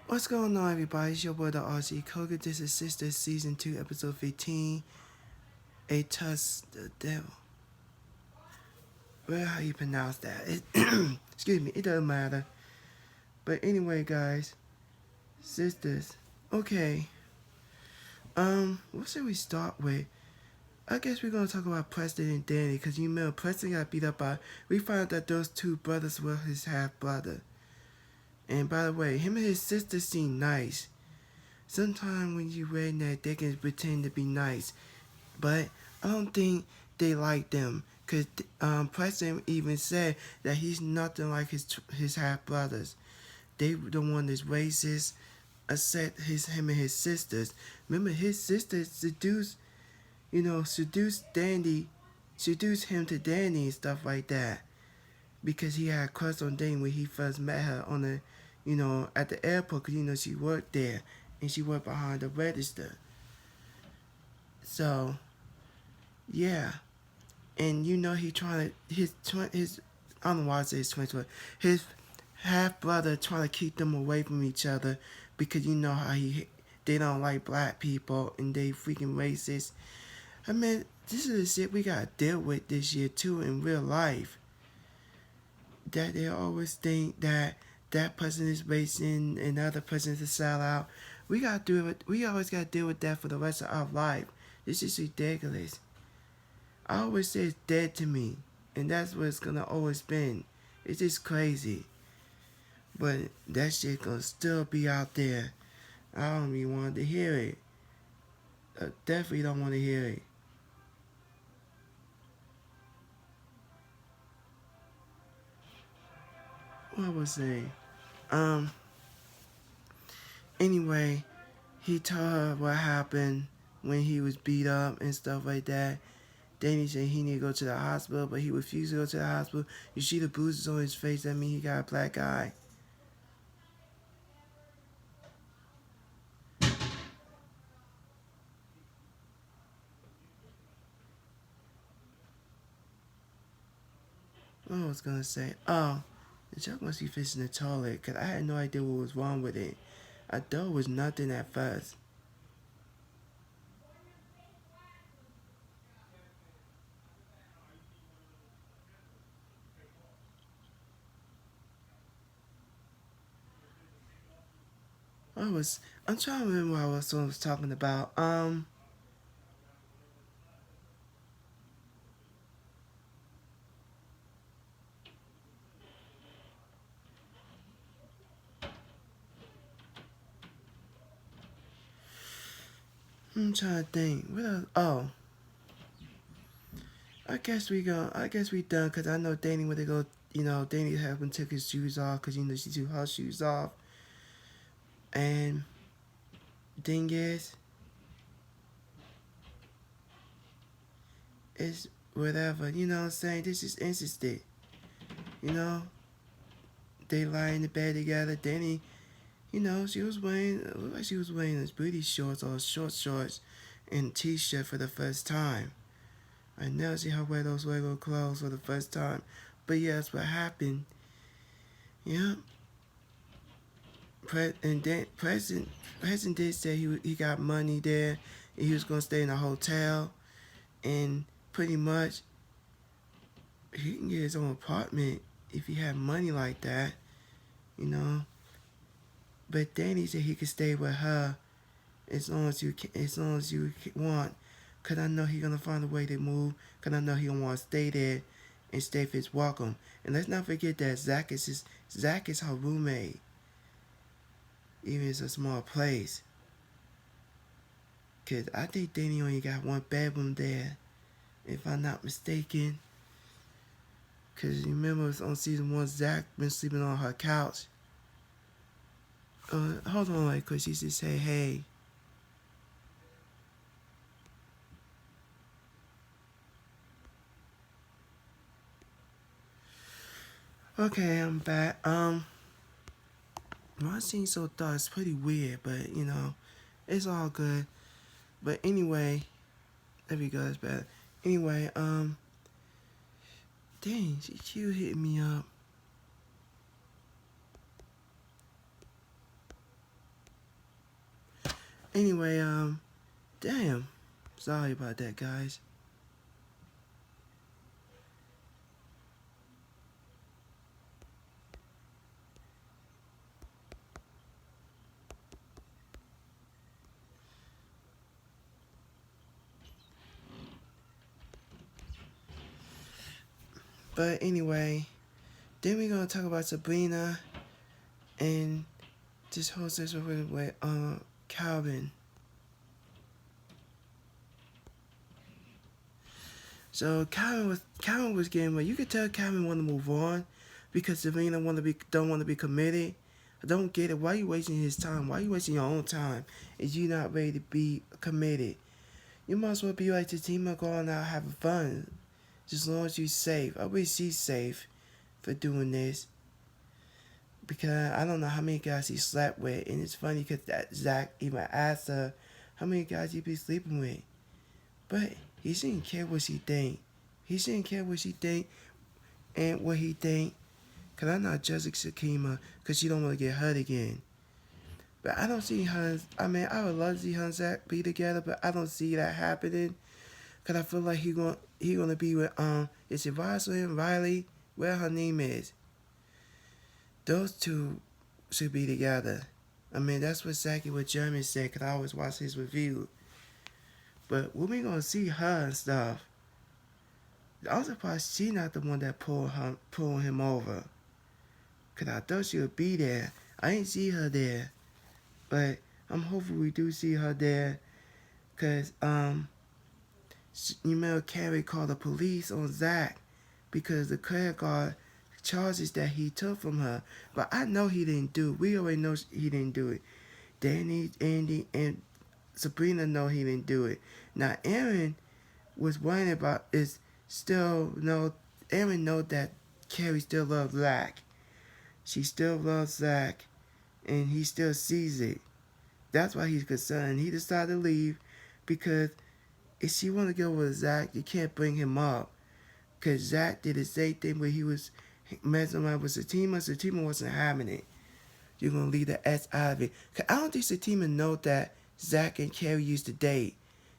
What's going on, everybody? It's your boy, the RC Koga. This is Sistas Season 2, Episode 15. A Tusk the Devil. Well, how you pronounce that? Excuse me, it doesn't matter. But anyway, guys, Sisters. Okay. What should we start with? I guess we're gonna talk about Preston and Danny, because you know Preston got beat up by. We found out that those two brothers were his half brother. And by the way, him and his sister seem nice. Sometimes when you read that, they can pretend to be nice, but I don't think they like them. Cause Preston even said that he's nothing like his half brothers. They the one that's racist. Except him and his sisters. Remember, his sisters seduced him to Danny and stuff like that, because he had a crush on Danny when he first met her on at the airport. Cause she worked there and she worked behind the register. So yeah, and he trying to his I don't know why I say his twin, but his half brother trying to keep them away from each other, because you know how they don't like black people and they freaking racist. I mean, this is the shit we gotta deal with this year too in real life. That they always think that that person is racist and the other person is a sellout. We gotta do it. We always gotta deal with that for the rest of our life. This is ridiculous. I always say it's dead to me, and that's what it's gonna always been. It's just crazy. But that shit gonna still be out there. I don't even want to hear it. I definitely don't want to hear it. What was I saying? Anyway, he told her what happened when he was beat up and stuff like that. Then he said he need to go to the hospital, but he refused to go to the hospital. You see the bruises on his face, that means he got a black eye. What was I gonna say? Oh, the child must be fixing the toilet, because I had no idea what was wrong with it. I thought it was nothing at first. I'm trying to remember what I was talking about. I'm trying to think. What else? Oh, I guess we done, cause I know Danny went to go. Danny helped him took his shoes off, cause she took her shoes off. And thing is, it's whatever. You know what I'm saying? This is interesting. You know, they lie in the bed together. Danny, she was wearing, it looked like she was wearing his booty shorts or short shorts and t-shirt for the first time. I never see her wear those regular clothes for the first time. But yeah, that's what happened. Yeah. And then President did say he got money there and he was gonna stay in a hotel, and pretty much he can get his own apartment if he had money like that, you know. But Danny said he could stay with her as long as you want, cause I know he gonna find a way to move, cause I know he gonna want to stay there and stay for his welcome. And let's not forget that Zach is her roommate, even if it's a small place. Cause I think Danny only got one bedroom there, if I'm not mistaken. Cause you remember on season 1, Zach been sleeping on her couch. Hold on, like, cause she just say hey. Okay, I'm back. My scene so dark, it's pretty weird, but it's all good. But anyway, there we go, that's better. Anyway, dang, she hit me up. Anyway, damn. Sorry about that, guys. But anyway, then we're gonna talk about Sabrina and this whole situation with Calvin. So Calvin was getting well. You could tell Calvin want to move on because Sabrina don't want to be committed. I don't get it. Why are you wasting his time? Why are you wasting your own time? If you not ready to be committed, you might as well be like the team and going out having fun. Just as long as you safe. I wish she's safe for doing this. Because I don't know how many guys he slept with. And it's funny because Zach even asked her how many guys he be sleeping with. But he shouldn't care what she think. He shouldn't care what she think and what he think. Because I'm not judging Shakima because she don't want to get hurt again. But I don't see her. I mean, I would love to see her and Zach be together, but I don't see that happening. Because I feel like he gonna be with, is it Rosalind, Riley, whatever her name is. Those two should be together. I mean, that's what exactly what Jeremy said, because I always watch his review. But when we gonna see her and stuff, I'm surprised she not the one that pulled him over. Because I thought she would be there. I ain't see her there. But I'm hoping we do see her there. Because, you know, Carrie called the police on Zach because the credit card charges that he took from her. But I know he didn't do it. We already know he didn't do it. Danny, Andy, and Sabrina know he didn't do it. Now, Aaron was worrying about is still no. Aaron know that Carrie still loves Zach. She still loves Zach, and he still sees it. That's why he's concerned. He decided to leave because if she want to go with Zach, you can't bring him up. Because Zach did the same thing where he was messing around with Satima. Satima wasn't having it. You're going to leave the S out of it. Because I don't think Satima know that Zach and Carrie used to date.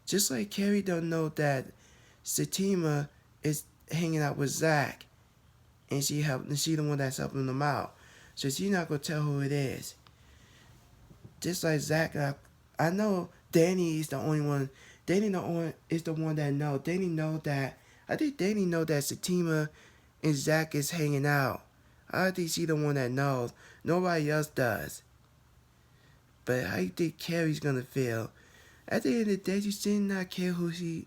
Just like Carrie don't know that Satima is hanging out with Zach. And she the one that's helping them out. So she's not going to tell who it is. Just like Zach, I know Danny is the only one. Danny is the one that know. Danny know that. I think Danny know that Satima and Zach is hanging out. I think she the one that knows. Nobody else does. But how you think Carrie's gonna feel? At the end of the day, she still not care who he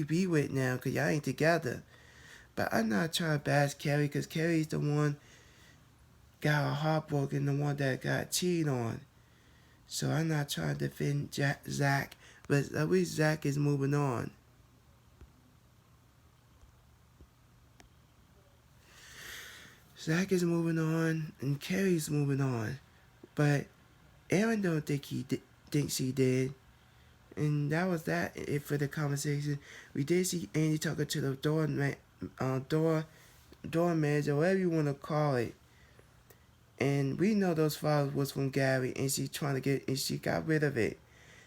be with now, cause y'all ain't together. But I'm not trying to bash Carrie, cause Carrie's the one got her heart broken, the one that got cheated on. So I'm not trying to defend Zach, but at least Zach is moving on. Zach is moving on, and Carrie's moving on. But Aaron don't think thinks he did. And that was it for the conversation. We did see Andy talking to the door manager, whatever you want to call it. And we know those files was from Gary, and she got rid of it.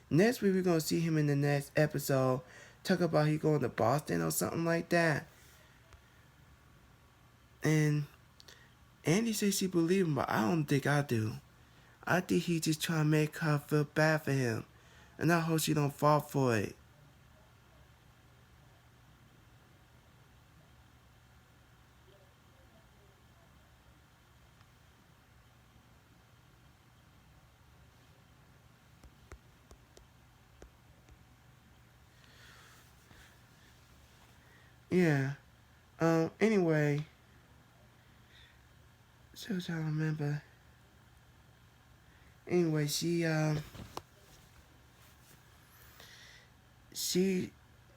Next week we're gonna see him in the next episode. Talk about he going to Boston or something like that. And Andy says she believes him, but I don't think I do. I think he just trying to make her feel bad for him. And I hope she don't fall for it. Yeah. Anyway. So trying to remember. Anyway,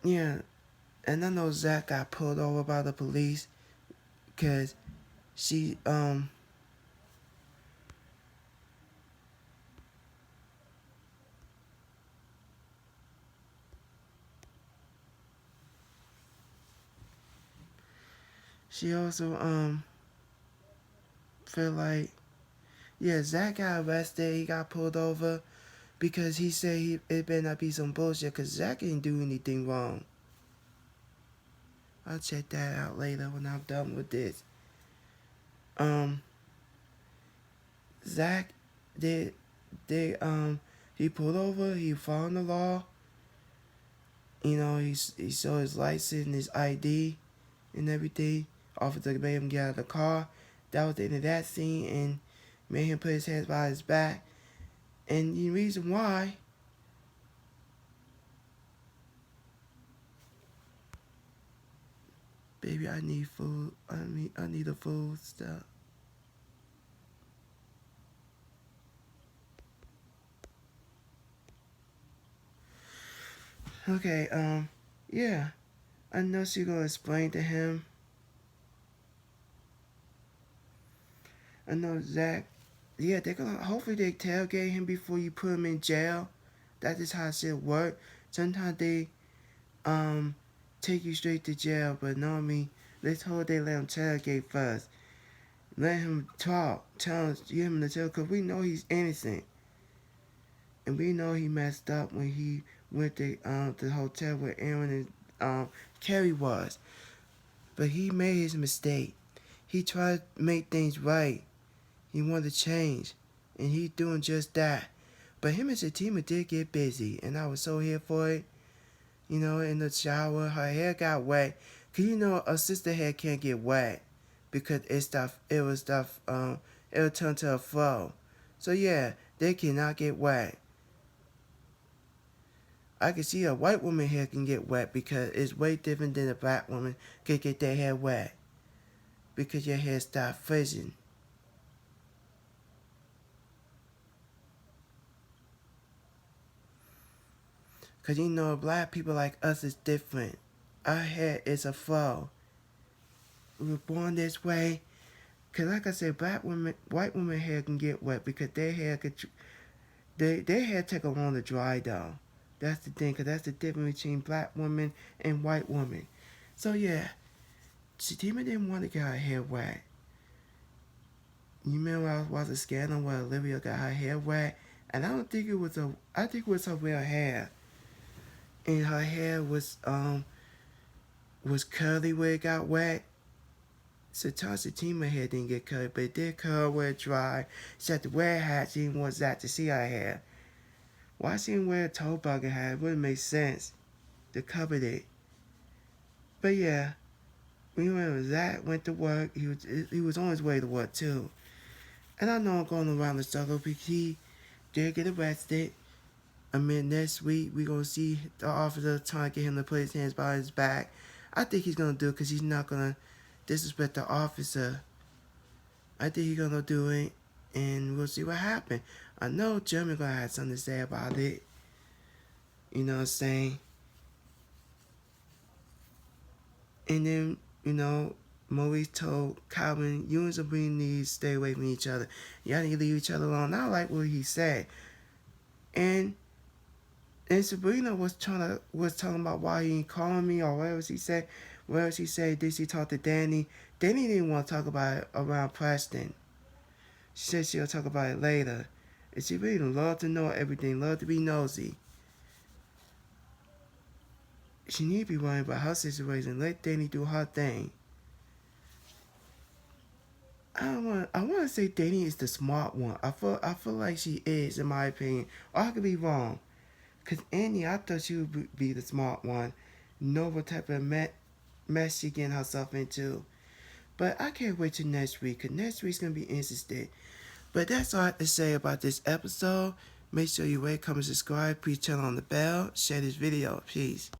yeah, and I know Zach got pulled over by the police because she also feel like, yeah, Zach got arrested, he got pulled over because he said it better not be some bullshit because Zach didn't do anything wrong. I'll check that out later when I'm done with this. Zach did he pulled over, he followed the law. You know, he saw his license, his ID, and everything. Officer made him get out of the car. That was the end of that scene, and made him put his hands behind his back. And the reason why, baby, I need food. I need a food stuff. Okay, yeah. I know she's gonna explain to him. I know Zach. Yeah, they're gonna hopefully they tailgate him before you put him in jail. That is how shit work. Sometimes they take you straight to jail, but normally let's hold they let him tailgate first. Let him talk. Tell him, give him the tell, cause we know he's innocent, and we know he messed up when he went to the hotel where Aaron and Carrie was. But he made his mistake. He tried to make things right. He wanted to change, and he's doing just that. But him and Satima did get busy, and I was so here for it. You know, in the shower, her hair got wet. Cause you know a sister hair can't get wet because it will turn to a flow. So yeah, they cannot get wet. I can see a white woman hair can get wet because it's way different than a black woman can get their hair wet because your hair starts frizzing. Cause you know black people like us is different. Our hair is a flow. We were born this way. Cause like I said, white women hair can get wet because their hair their hair take a long to dry though. That's the thing, cause that's the difference between black women and white women. So yeah, Satima didn't want to get her hair wet. You remember I was watching a scandal where Olivia got her hair wet, and I don't think it was I think it was her real hair, and her hair was curly where it got wet. So Satima hair didn't get curly, but it did curl where it dry. She had to wear a hat. She didn't want Zach to see her hair. Why she didn't wear a toe bugger hat? It wouldn't make sense to cover it. But yeah, when Zach went to work, he was on his way to work too. And I know I'm going around the circle because he did get arrested. I mean, next week we gonna see the officer trying to get him to put his hands behind his back. I think he's gonna do it because he's not gonna disrespect the officer. I think he's gonna do it, and we'll see what happens. I know Jeremy gonna have something to say about it. You know what I'm saying? And then, you know, Maurice told Calvin, you and Sabrina need to stay away from each other. Y'all need to leave each other alone. I like what he said. And Sabrina was talking about why he ain't calling me or whatever she said. Whatever she said, did she talk to Danny? Danny didn't want to talk about it around Preston. She said she'll talk about it later. And she really love to know everything, love to be nosy. She need to be worrying about her situation. Let Danny do her thing. I want to say Danny is the smart one. I feel like she is, in my opinion. Or I could be wrong. Cause Annie, I thought she would be the smart one. Know what type of mess she getting herself into. But I can't wait till next week. Cause next week's gonna be interesting. But that's all I have to say about this episode. Make sure you rate, comment, subscribe. Please turn on the bell. Share this video. Peace.